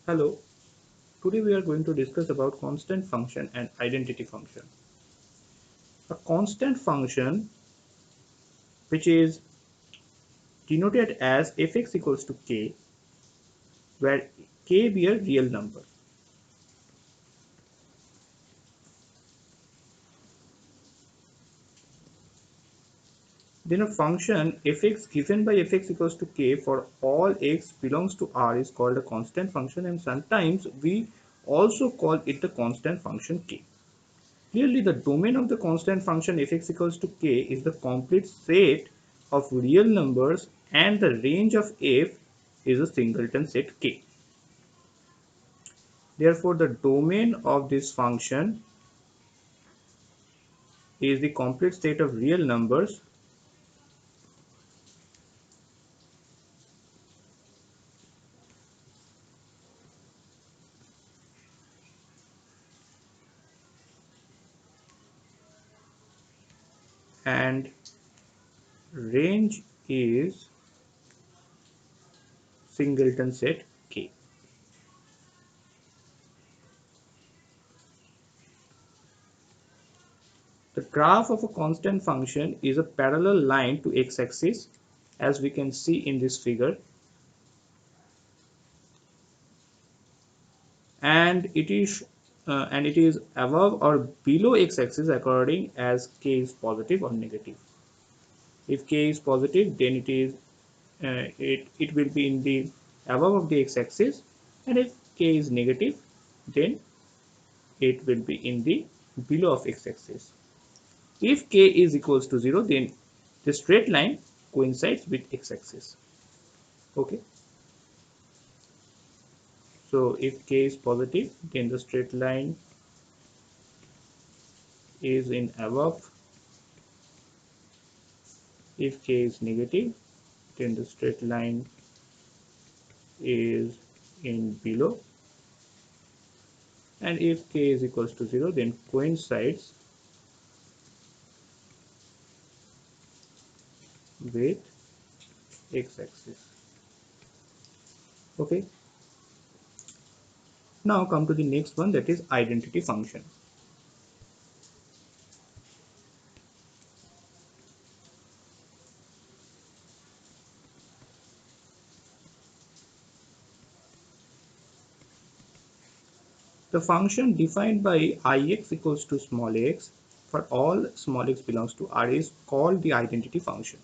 Hello, today we are going to discuss about constant function and identity function. A constant function, which is denoted as fx equals to k, where k be a real number. Then a function fx given by fx equals to k for all x belongs to R is called a constant function, and sometimes we also call it the constant function k. Clearly, the domain of the constant function fx equals to k is the complete set of real numbers, and the range of f is a singleton set k. Therefore, the domain of this function is the complete set of real numbers and range is singleton set k. The graph of a constant function is a parallel line to x-axis, as we can see in this figure, and it is above or below x-axis according as k is positive or negative. If k is positive, then it will be in the above of the x-axis, and if k is negative, then it will be in the below of x-axis. If k is equals to 0, then the straight line coincides with x-axis. Okay. So if k is positive, then the straight line is in above. If k is negative, then the straight line is in below, and if k is equals to 0, then coincides with x-axis. Okay, now come to the next one, that is identity function. The function defined by ix equals to small x for all small x belongs to R is called the identity function.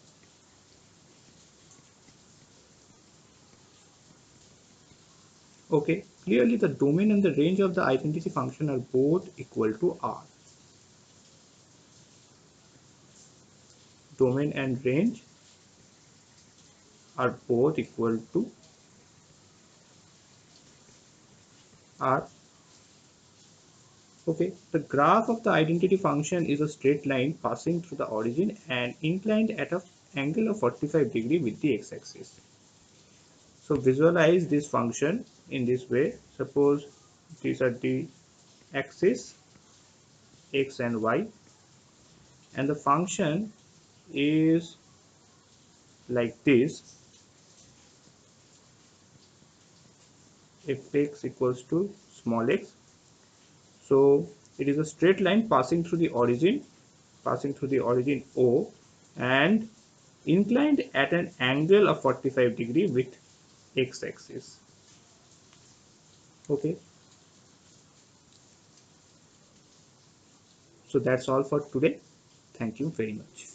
Okay, clearly the domain and the range of the identity function are both equal to R. Domain and range are both equal to R. Okay, the graph of the identity function is a straight line passing through the origin and inclined at an angle of 45 degree with the x-axis. So visualize this function in this way. Suppose these are the axis x and y, and the function is like this. If x equals to small x, so it is a straight line passing through the origin O, and inclined at an angle of 45 degree with x-axis. Okay, so that's all for today. Thank you very much.